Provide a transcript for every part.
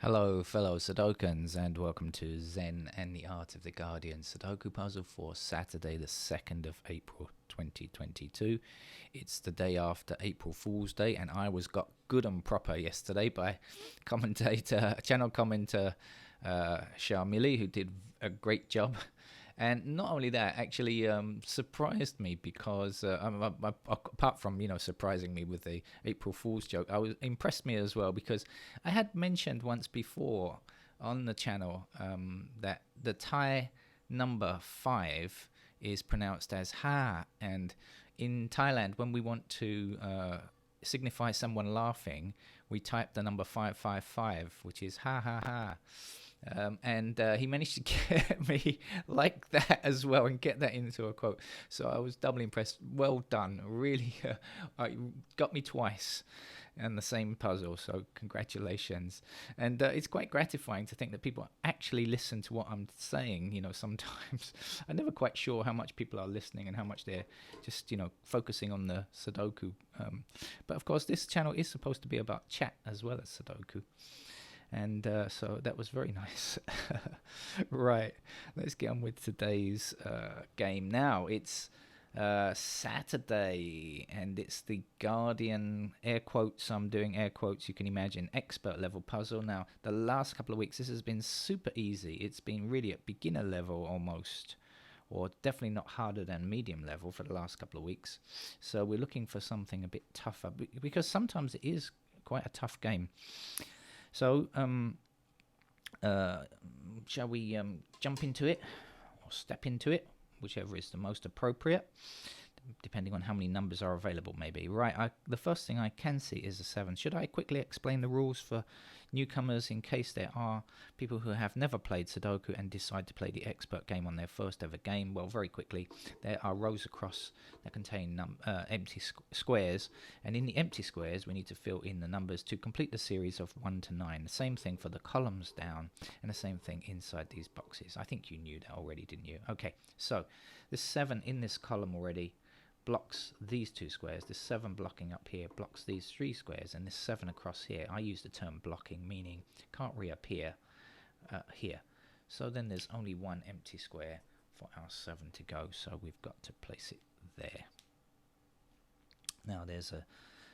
Hello, fellow Sudokans, and welcome to Zen and the Art of the Guardian Sudoku puzzle for Saturday, the 2nd of April 2022. It's the day after April Fool's Day, and I was got good and proper yesterday by channel commentator Sharmili, who did a great job. And not only that, actually surprised me because apart from surprising me with the April Fool's joke, impressed me as well because I had mentioned once before on the channel that the Thai number 5 is pronounced as ha, and in Thailand when we want to signify someone laughing, we type the number 555, which is ha ha ha. And he managed to get me like that as well and get that into a quote. So I was doubly impressed. Well done. Really got me twice and the same puzzle. So congratulations. And it's quite gratifying to think that people actually listen to what I'm saying. Sometimes I'm never quite sure how much people are listening and how much they're just, focusing on the Sudoku. But of course, this channel is supposed to be about chat as well as Sudoku. And so that was very nice. Right, let's get on with today's game now. It's Saturday, and it's the Guardian, air quotes, I'm doing air quotes, you can imagine, expert level puzzle. Now, the last couple of weeks, this has been super easy. It's been really at beginner level almost, or definitely not harder than medium level for the last couple of weeks. So we're looking for something a bit tougher, because sometimes it is quite a tough game. So, shall we jump into it or step into it, whichever is the most appropriate, depending on how many numbers are available, maybe. Right, the first thing I can see is a 7. Should I quickly explain the rules for newcomers in case there are people who have never played Sudoku and decide to play the expert game on their first ever game? Well, very quickly, there are rows across that contain empty squares, and in the empty squares we need to fill in the numbers to complete the series of 1 to 9. The same thing for the columns down, and the same thing inside these boxes. I think you knew that already, didn't you? Okay, so this 7 in this column already blocks these 2 squares. This 7 blocking up here blocks these 3 squares, and this 7 across here, I use the term blocking, meaning can't reappear here. So then there's only one empty square for our 7 to go, so we've got to place it there. Now there's a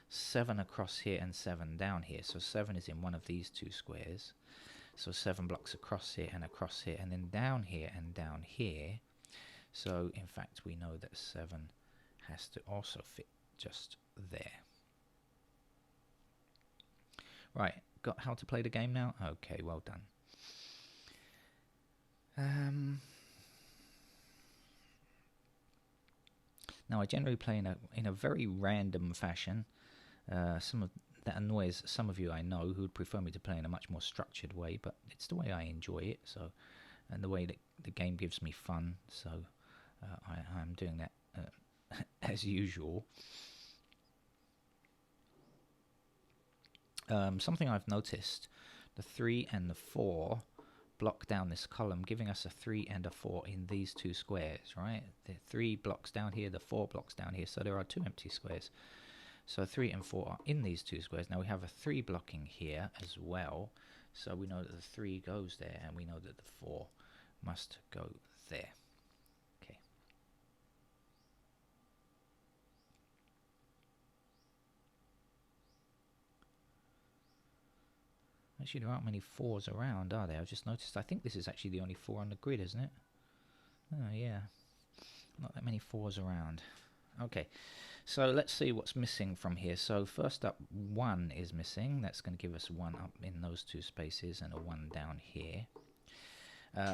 7 across here and 7 down here, so 7 is in one of these 2 squares, so 7 blocks across here, and then down here and down here. So in fact we know that 7 has to also fit just there. Right, got how to play the game now? Okay, well done. Now I generally play in a very random fashion. That annoys some of you, I know, who would prefer me to play in a much more structured way, but it's the way I enjoy it, so, and the way that the game gives me fun, so I'm doing that as usual. Something I've noticed, the 3 and the 4 block down this column, giving us a 3 and a 4 in these 2 squares, right? The 3 blocks down here, the 4 blocks down here, so there are 2 empty squares. So 3 and 4 are in these 2 squares. Now we have a 3 blocking here as well, so we know that the 3 goes there, and we know that the 4 must go there. Actually, there aren't many 4s around, are there? I've just noticed. I think this is actually the only 4 on the grid, isn't it? Oh, yeah. Not that many 4s around. Okay, so let's see what's missing from here. So first up, 1 is missing. That's going to give us 1 up in those 2 spaces and a 1 down here.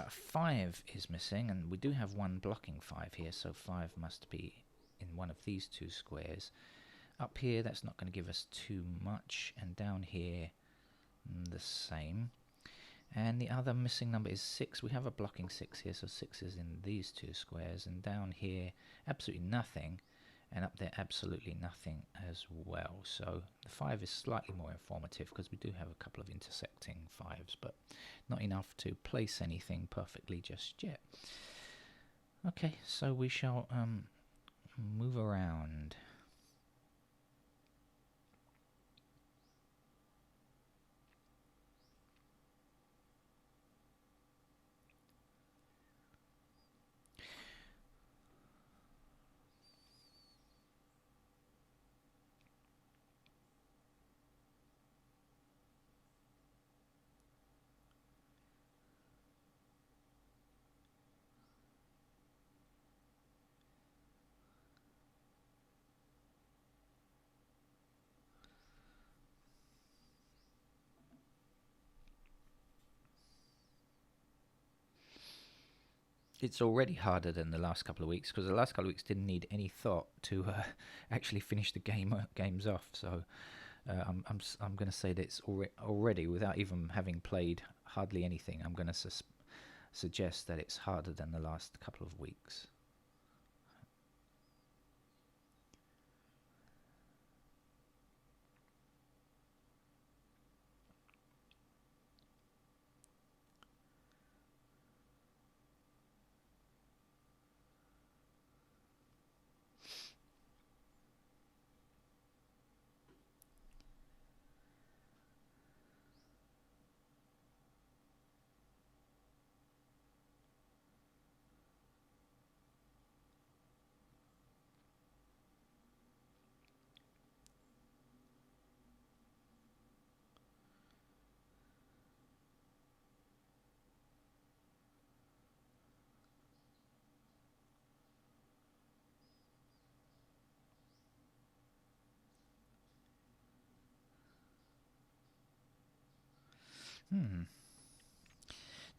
5 is missing, and we do have 1 blocking 5 here, so 5 must be in one of these 2 squares. Up here, that's not going to give us too much, and down here, the same. And the other missing number is 6. We have a blocking 6 here, so 6 is in these 2 squares, and down here absolutely nothing, and up there absolutely nothing as well. So the 5 is slightly more informative because we do have a couple of intersecting 5s, but not enough to place anything perfectly just yet. Okay, so we shall move around. it's already harder than the last couple of weeks, because the last couple of weeks didn't need any thought to actually finish the games off. So I'm going to say that it's already, without even having played hardly anything, I'm going to suggest that it's harder than the last couple of weeks.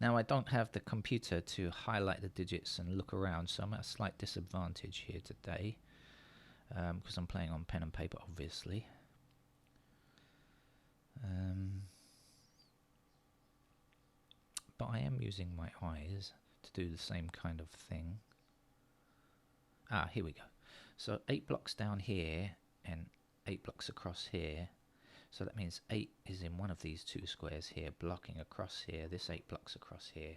Now I don't have the computer to highlight the digits and look around, so I'm at a slight disadvantage here today, because I'm playing on pen and paper, obviously. But I am using my eyes to do the same kind of thing. Here we go. So 8 blocks down here and 8 blocks across here. So that means 8 is in one of these two squares here, blocking across here. This 8 blocks across here.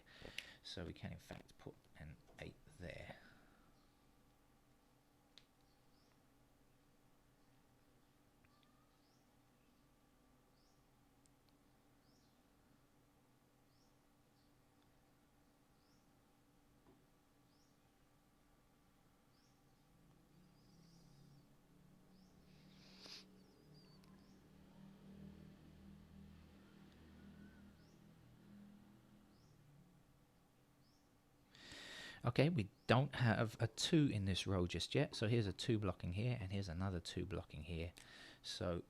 So we can in fact put an 8 there. Okay, we don't have a 2 in this row just yet. So here's a 2 blocking here, and here's another 2 blocking here. So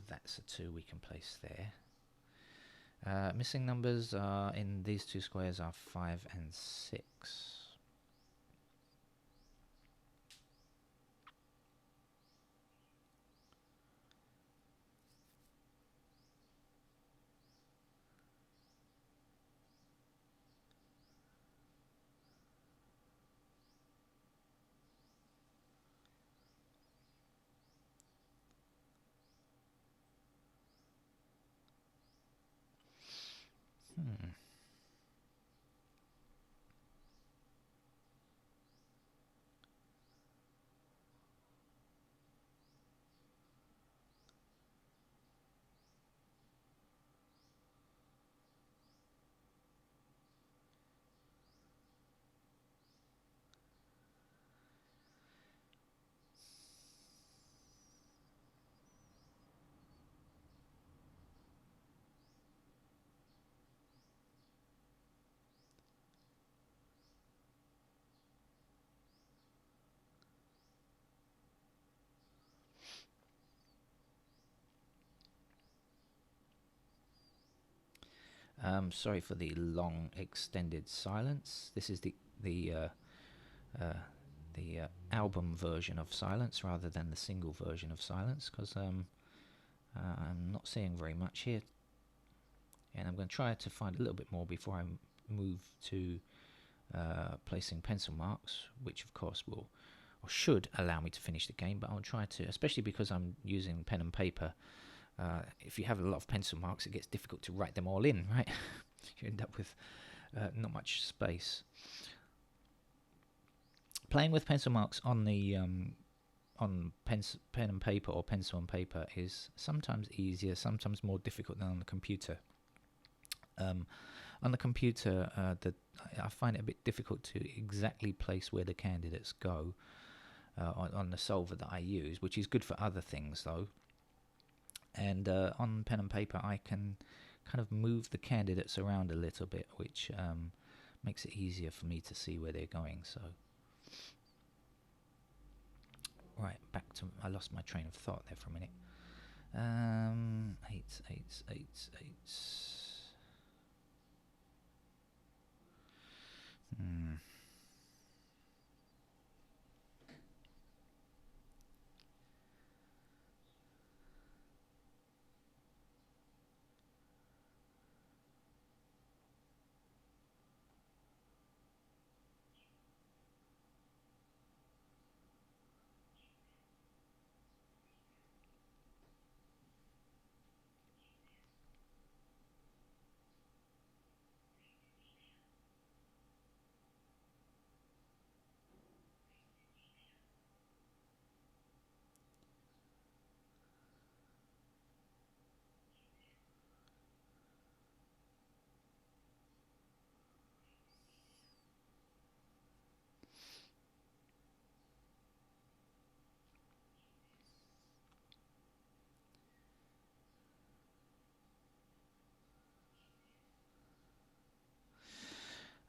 that's a 2 we can place there. Missing numbers are in these two squares are 5 and 6. Sorry for the long extended silence. This is the album version of silence rather than the single version of silence, because I'm not seeing very much here, and I'm going to try to find a little bit more before I move to placing pencil marks, which of course will or should allow me to finish the game, but I'll try to, especially because I'm using pen and paper. If you have a lot of pencil marks, it gets difficult to write them all in, right? You end up with not much space. Playing with pencil marks on the on pen and paper or pencil and paper is sometimes easier, sometimes more difficult than on the computer. On the computer, I find it a bit difficult to exactly place where the candidates go on the solver that I use, which is good for other things though. And on pen and paper I can kind of move the candidates around a little bit, which makes it easier for me to see where they're going. So right, back to, I lost my train of thought there for a minute. 8, 8, 8, 8.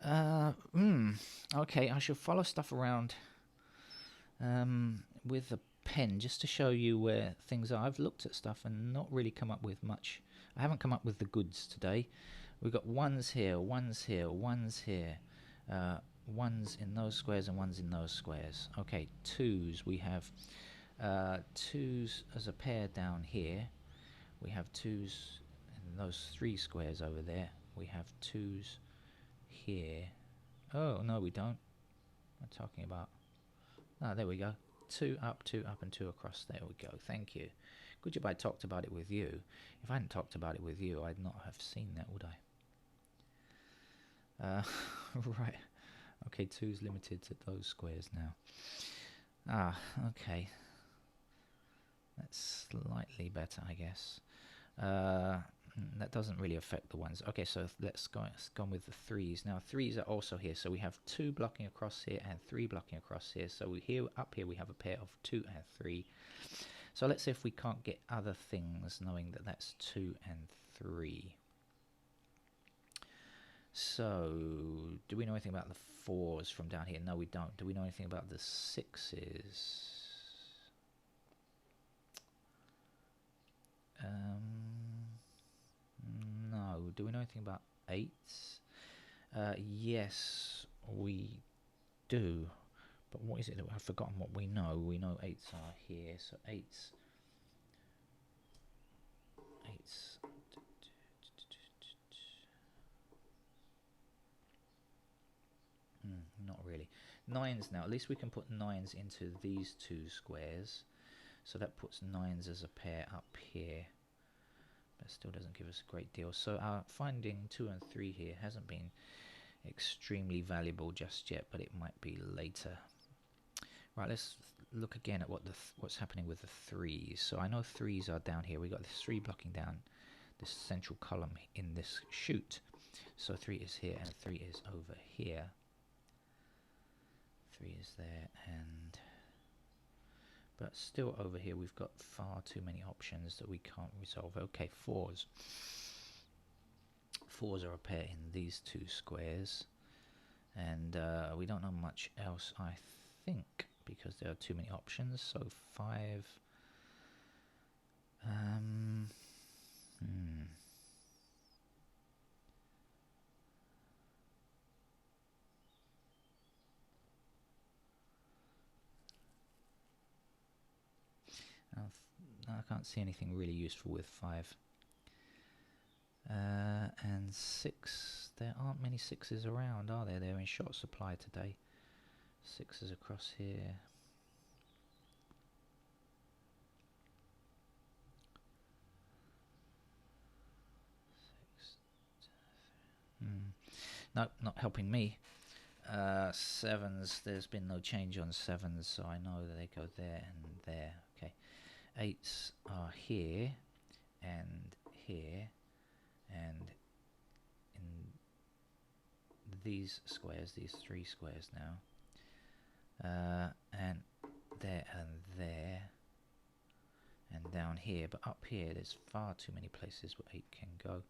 Okay, I shall follow stuff around with a pen just to show you where things are. I've looked at stuff and not really come up with much. I haven't come up with the goods today. We've got ones here, ones here, ones here, ones in those squares and ones in those squares. Okay, twos. We have twos as a pair down here. We have twos in those three squares over there. We have twos here. Oh, no, we don't. I'm talking about... Ah, there we go. Two up, and two across. There we go. Thank you. Good job I talked about it with you. If I hadn't talked about it with you, I'd not have seen that, would I? Right. Okay, two's limited to those squares now. Ah, okay. That's slightly better, I guess. That doesn't really affect the ones. Okay, so let's go with the threes. Now, threes are also here. So we have two blocking across here and three blocking across here. So up here we have a pair of 2 and 3. So let's see if we can't get other things knowing that that's 2 and 3. So, do we know anything about the 4s from down here? No, we don't. Do we know anything about the 6s? No. Do we know anything about 8s? Yes, we do. But what is it that I've forgotten what we know? We know 8s are here. So 8s. Not really. 9s now. At least we can put 9s into these two squares. So that puts 9s as a pair up here. But still doesn't give us a great deal. So our finding 2 and 3 here hasn't been extremely valuable just yet, but it might be later. Right, let's look again at what's happening with the 3s. So I know 3s are down here. We've got this 3 blocking down this central column in this chute. So 3 is here and 3 is over here. 3 is there, and but still over here we've got far too many options that we can't resolve. Okay, 4s. 4s are a pair in these two squares, and we don't know much else, I think, because there are too many options. So 5. I can't see anything really useful with 5. And 6, there aren't many 6s around, are there? They're in short supply today. 6s across here. No, not helping me. 7s, there's been no change on 7s, so I know that they go there and there. Okay, 8s are here and here and in these squares, these 3 squares now, and there and there and down here, but up here there's far too many places where 8 can go.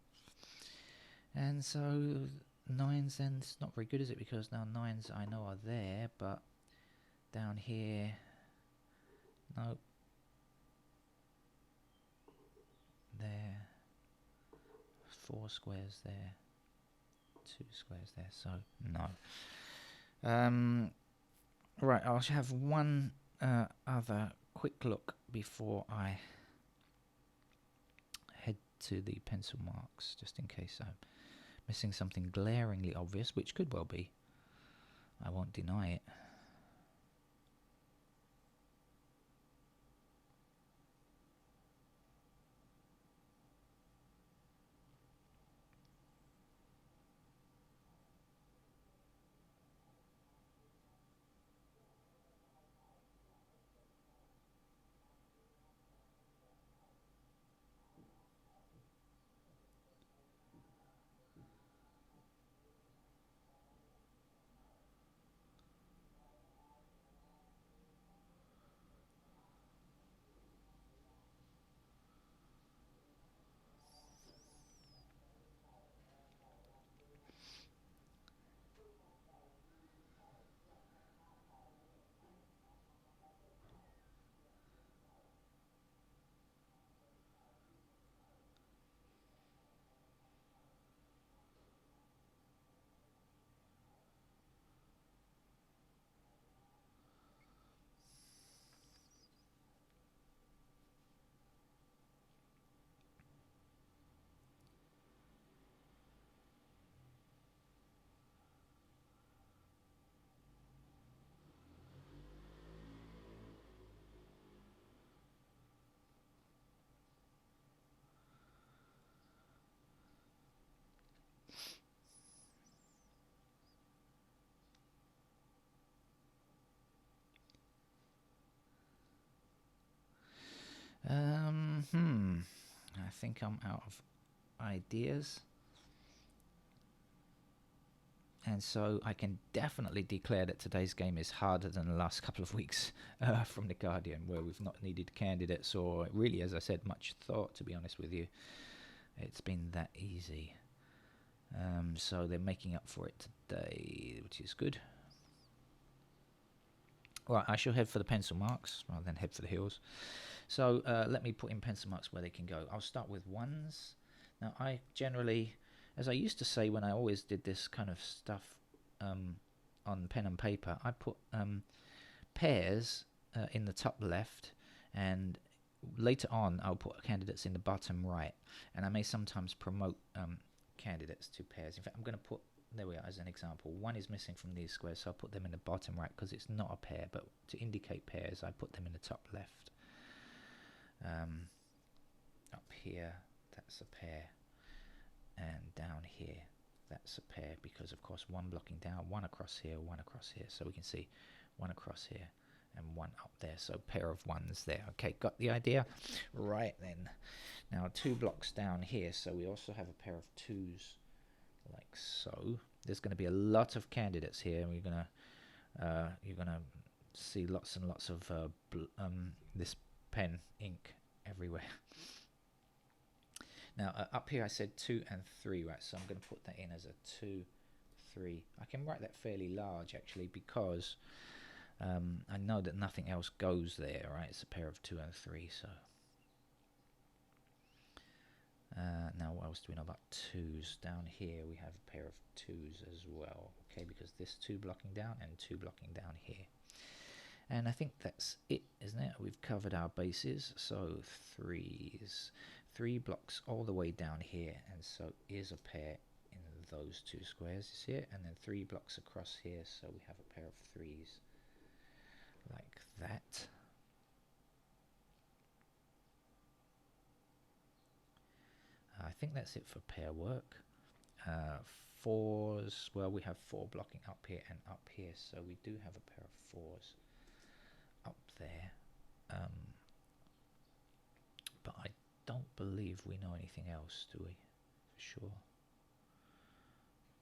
And so 9s then, it's not very good, is it? Because now 9s I know are there, but down here, nope. There, 4 squares there, 2 squares there, so no. Right, I'll have one other quick look before I head to the pencil marks, just in case I'm missing something glaringly obvious, which could well be. I won't deny it. I think I'm out of ideas. And so I can definitely declare that today's game is harder than the last couple of weeks from The Guardian, where we've not needed candidates or really, as I said, much thought, to be honest with you. It's been that easy. So they're making up for it today, which is good. Right, I shall head for the pencil marks rather than head for the hills. So let me put in pencil marks where they can go. I'll start with ones. Now, I generally, as I used to say when I always did this kind of stuff on pen and paper, I put pairs in the top left, and later on I'll put candidates in the bottom right. And I may sometimes promote candidates to pairs. In fact, I'm going to put, there we are, as an example. One is missing from these squares, so I'll put them in the bottom right because it's not a pair, but to indicate pairs, I put them in the top left. Up here, that's a pair, and down here, that's a pair, because of course one blocking down, one across here, so we can see one across here and one up there, so pair of ones there. Okay, got the idea? Right then, now 2 blocks down here, so we also have a pair of 2s like so. There's going to be a lot of candidates here, and you're gonna see lots and lots of this pen ink everywhere. Now up here I said 2 and 3, right, so I'm going to put that in as a 2, 3. I can write that fairly large actually, because I know that nothing else goes there, right? It's a pair of 2 and 3, so now what else do we know about 2s? Down here we have a pair of 2s as well, okay, because this 2 blocking down and 2 blocking down here. And I think that's it, isn't it? We've covered our bases. So 3s, 3 blocks all the way down here, and so is a pair in those 2 squares, you see it? And then 3 blocks across here, so we have a pair of 3s like that. I think that's it for pair work. 4s, well, we have 4 blocking up here and up here, so we do have a pair of 4s up there, but I don't believe we know anything else, do we? For sure.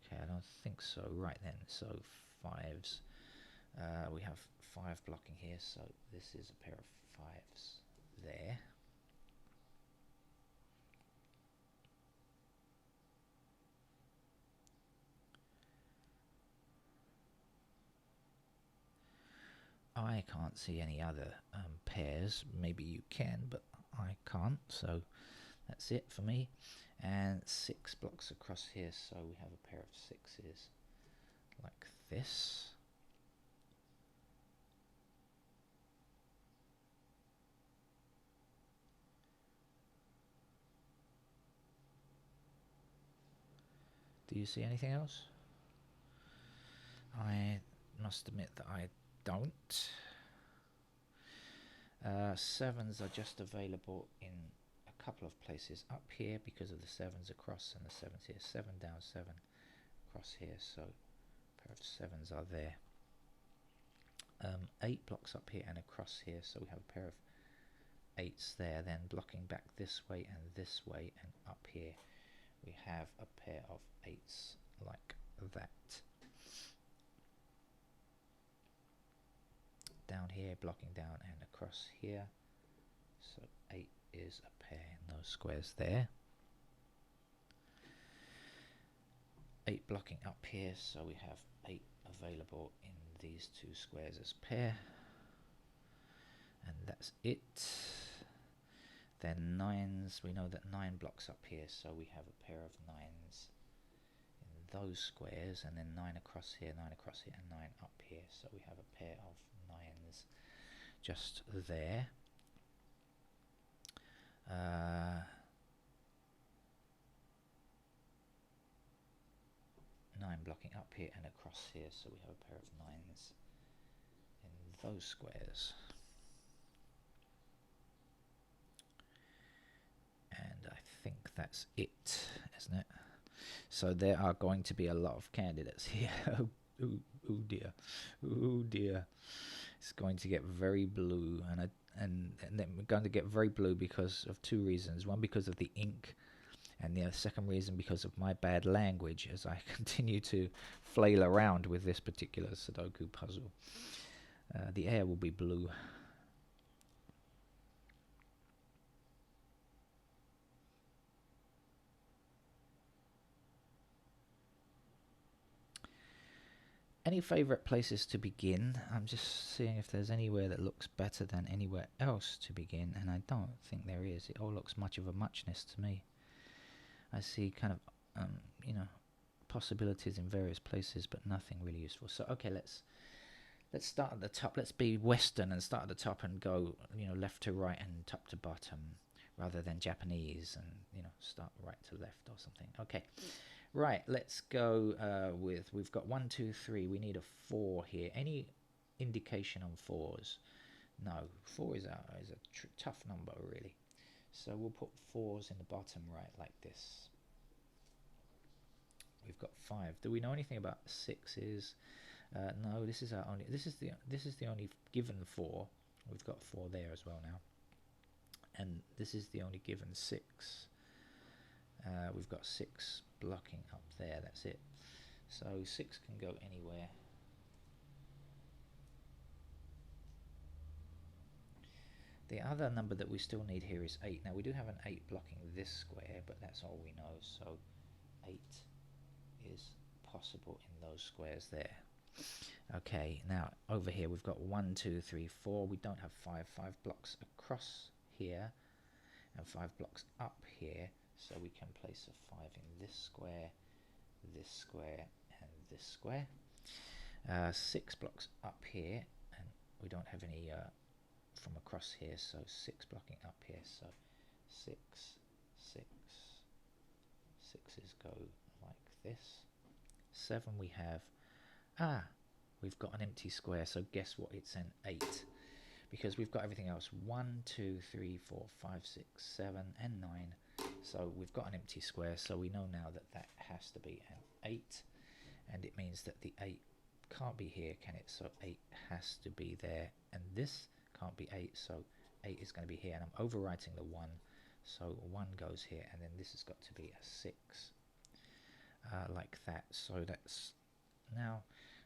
Okay, I don't think so. Right then, so 5s. We have 5 blocking here, so this is a pair of 5s there. I can't see any other pairs. Maybe you can, but I can't, so that's it for me. And 6 blocks across here, so we have a pair of 6s like this. Do you see anything else? I must admit that I don't. 7s are just available in a couple of places. Up here because of the 7s across and the 7s here. 7 down, 7 across here, so a pair of 7s are there. 8 blocks up here and across here, so we have a pair of 8s there. Then blocking back this way and this way and up here we have a pair of 8s like that. Down here, blocking down and across here, so 8 is a pair in those squares there. 8 blocking up here, so we have 8 available in these 2 squares as pair, and that's it. Then 9s, we know that 9 blocks up here, so we have a pair of 9s in those squares, and then 9 across here, 9 across here, and 9 up here, so we have a pair of 9s just there. 9 blocking up here and across here, so we have a pair of 9s in those squares. And I think that's it, isn't it? So there are going to be a lot of candidates here. Oh dear, oh dear. It's going to get very blue, and and then we're going to get very blue because of two reasons. One, because of the ink, and the second reason because of my bad language as I continue to flail around with this particular Sudoku puzzle. The air will be blue. Any favourite places to begin? I'm just seeing if there's anywhere that looks better than anywhere else to begin, and I don't think there is. It all looks much of a muchness to me. I see kind of, possibilities in various places, but nothing really useful. So, okay, let's start at the top. Let's be Western and start at the top and go, left to right and top to bottom, rather than Japanese and, start right to left or something. Okay. Right, let's go we've got 1, 2, 3. We need a 4 here. Any indication on 4s? No, 4 is a tough number, really. So we'll put 4s in the bottom right, like this. We've got 5. Do we know anything about 6s? No, this is the only given 4. We've got 4 there as well now, and this is the only given 6. We've got 6 blocking up there, that's it. So 6 can go anywhere. The other number that we still need here is 8. Now we do have an 8 blocking this square, but that's all we know. So 8 is possible in those squares there. Okay, now over here we've got 1, 2, 3, 4. We don't have 5. 5 blocks across here and 5 blocks up here. So we can place a 5 in this square, and this square. 6 blocks up here, and we don't have any from across here, so 6 blocking up here. So 6, 6, 6's go like this. 7 we have, we've got an empty square, so guess what, it's an 8. Because we've got everything else, 1, 2, 3, 4, 5, 6, 7, and 9. So we've got an empty square, so we know now that that has to be an 8, and it means that the 8 can't be here, can it? So 8 has to be there, and this can't be 8, so 8 is going to be here, and I'm overwriting the 1, so 1 goes here, and then this has got to be a 6, like that. So that's now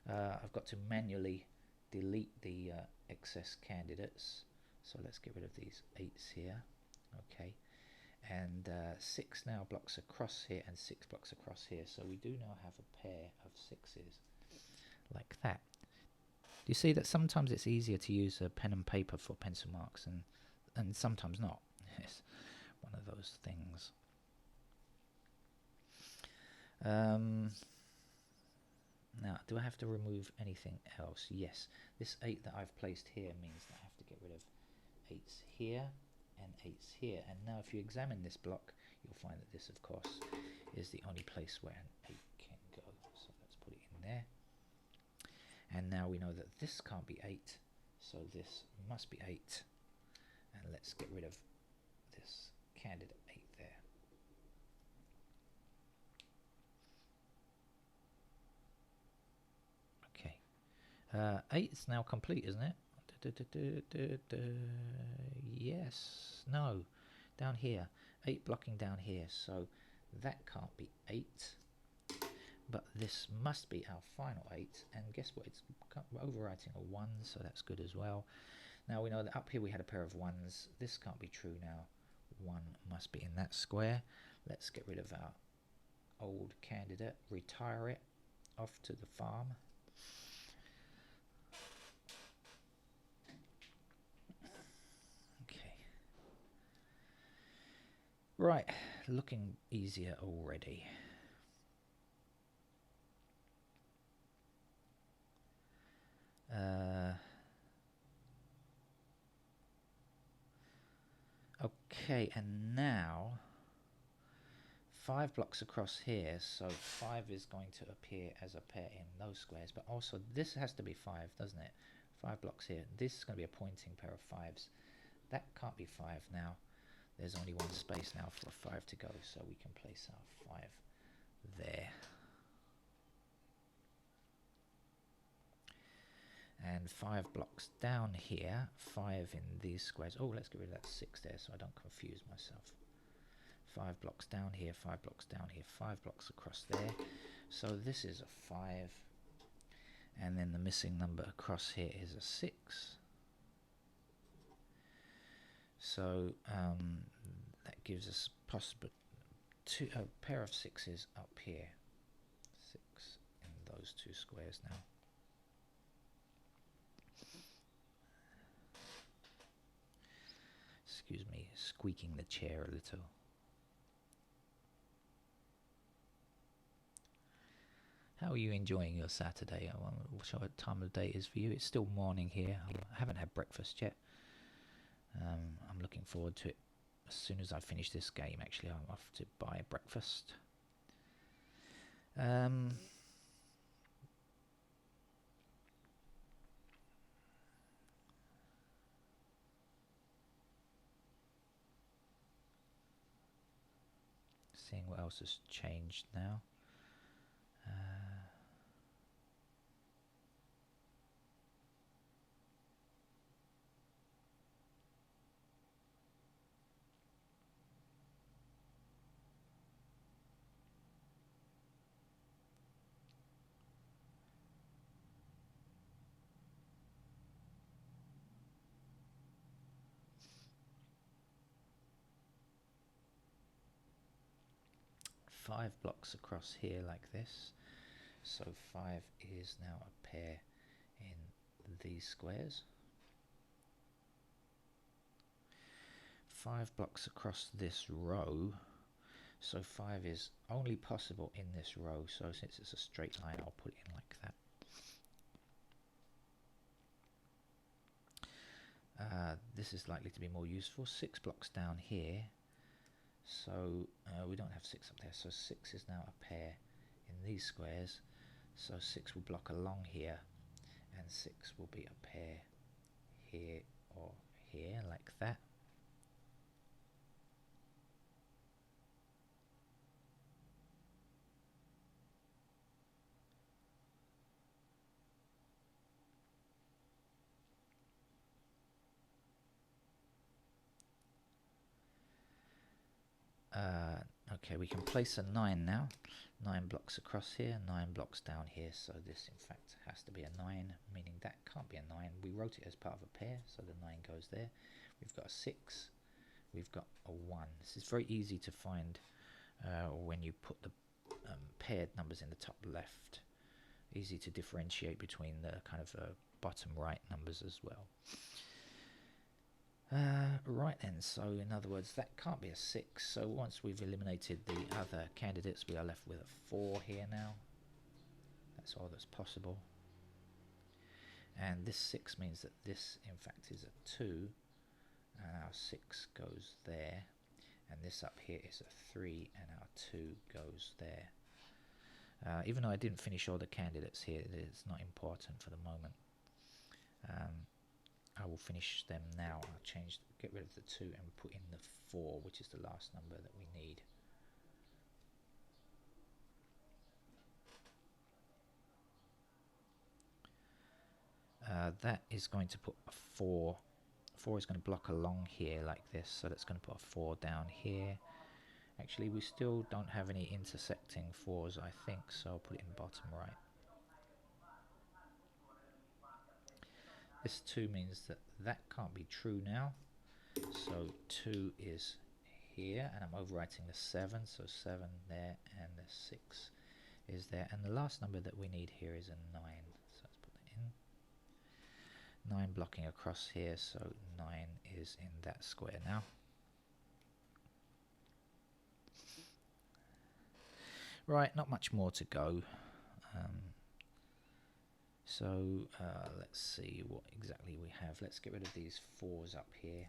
I've got to manually delete the excess candidates, so let's get rid of these 8s here. Okay, and 6 now blocks across here and 6 blocks across here, so we do now have a pair of 6s like that. Do you see that sometimes it's easier to use a pen and paper for pencil marks, and sometimes not? It's one of those things. Now, do I have to remove anything else? Yes. This 8 that I've placed here means that I have to get rid of 8s here and 8s here. And now if you examine this block, you'll find that this, of course, is the only place where an 8 can go. So let's put it in there. And now we know that this can't be 8, so this must be 8. And let's get rid of this candidate 8 there. Okay. 8 is now complete, isn't it? Yes. No. Down here. 8 blocking down here, so that can't be 8. But this must be our final 8, and guess what, it's overwriting a 1, so that's good as well. Now we know that up here we had a pair of 1s. This can't be true now. 1 must be in that square. Let's get rid of our old candidate, retire it off to the farm. Okay. Right, looking easier already. Okay, and now 5 blocks across here, so 5 is going to appear as a pair in those squares, but also this has to be 5, doesn't it? 5 blocks here. This is going to be a pointing pair of 5s. That can't be 5 now. There's only one space now for a 5 to go, so we can place our 5 there. And and 5 blocks down here, 5 in these squares. Oh, let's get rid of that 6 there so I don't confuse myself. 5 blocks down here, 5 blocks down here, 5 blocks across there. So this is a 5, and then the missing number across here is a 6. So that gives us possible a pair of 6s up here. 6 in those 2 squares now. Excuse me, squeaking the chair a little. How are you enjoying your Saturday? I'm not sure what time of day it is for you. It's still morning here. I haven't had breakfast yet. I'm looking forward to it. As soon as I finish this game, actually, I'm off to buy breakfast. Seeing what else has changed now. 5 blocks across here like this. So 5 is now a pair in these squares. 5 blocks across this row. So 5 is only possible in this row. So since it's a straight line, I'll put it in like that. This is likely to be more useful. 6 blocks down here. So we don't have 6 up there. So 6 is now a pair in these squares. So 6 will block along here, and 6 will be a pair here or here, like that. Okay, we can place a 9 now. 9 blocks across here, 9 blocks down here. So this, in fact, has to be a 9, meaning that can't be a 9. We wrote it as part of a pair, so the 9 goes there. We've got a 6. We've got a 1. This is very easy to find when you put the paired numbers in the top left. Easy to differentiate between the kind of bottom right numbers as well. Right then, so in other words, that can't be a 6. So once we've eliminated the other candidates, we are left with a 4 here now. That's all that's possible. And this 6 means that this, in fact, is a 2. And our 6 goes there. And this up here is a 3, and our 2 goes there. Even though I didn't finish all the candidates here, it's not important for the moment. I will finish them now. I'll get rid of the 2 and put in the 4, which is the last number that we need. That is going to put a 4. 4 is going to block along here like this, so that's going to put a 4 down here. Actually, we still don't have any intersecting 4s, I think, so I'll put it in the bottom right. This 2 means that that can't be true now. So 2 is here, and I'm overwriting the 7, so 7 there, and the 6 is there. And the last number that we need here is a 9. So let's put that in. 9 blocking across here, so 9 is in that square now. Right, not much more to go. So let's see what exactly we have. Let's get rid of these 4s up here.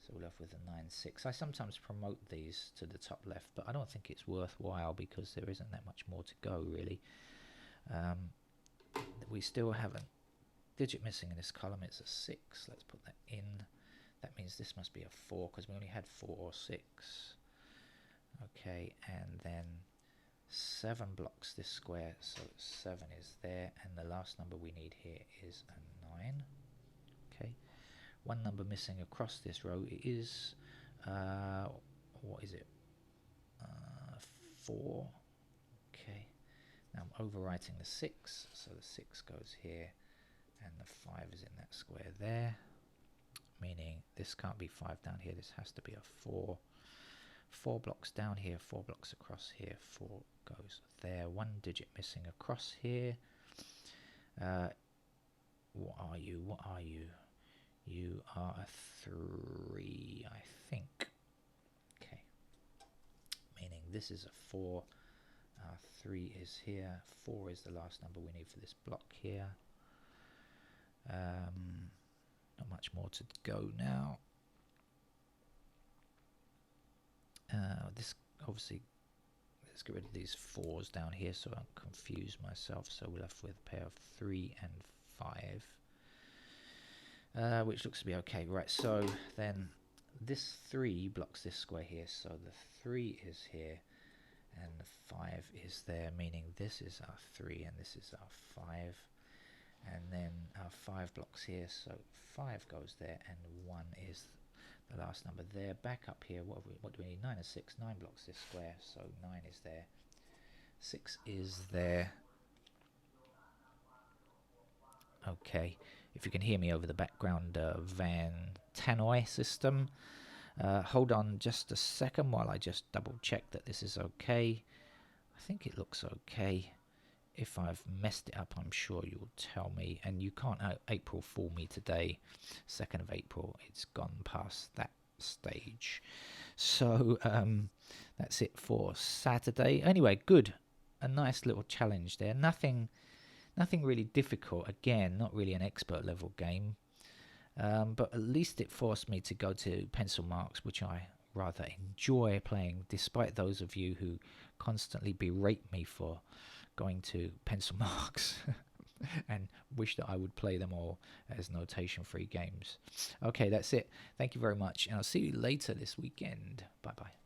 So we're left with a 9, 6. I sometimes promote these to the top left, but I don't think it's worthwhile because there isn't that much more to go, really. We still have a digit missing in this column. It's a 6. Let's put that in. That means this must be a 4 because we only had 4 or 6. Okay, and then 7 blocks this square, so 7 is there, and the last number we need here is a 9. Okay, one number missing across this row is what is it? 4. Okay, now I'm overwriting the 6, so the 6 goes here, and the 5 is in that square there, meaning this can't be 5 down here, this has to be a 4. 4 blocks down here, 4 blocks across here, 4 goes there, 1 digit missing across here. What are you? What are you? You are a 3, I think. Okay. Meaning this is a 4. 3 is here. 4 is the last number we need for this block here. Not much more to go now. This obviously, let's get rid of these 4s down here so I don't confuse myself. So we're left with a pair of 3 and 5, which looks to be okay. Right, so then this 3 blocks this square here, so the 3 is here and the 5 is there, meaning this is our 3 and this is our 5, and then our 5 blocks here, so 5 goes there and 1 is the last number there. Back up here, what do we need? 9 and 6. 9 blocks this square, so 9 is there. 6 is there. Okay, if you can hear me over the background Van Tannoy system, hold on just a second while I just double check that this is okay. I think it looks okay. If I've messed it up, I'm sure you'll tell me. And you can't April Fool me today, 2nd of April. It's gone past that stage. So that's it for Saturday. Anyway, good. A nice little challenge there. Nothing really difficult. Again, not really an expert level game. But at least it forced me to go to pencil marks, which I rather enjoy playing, despite those of you who constantly berate me for going to pencil marks and wish that I would play them all as notation-free games. Okay, that's it. Thank you very much, and I'll see you later this weekend. Bye-bye.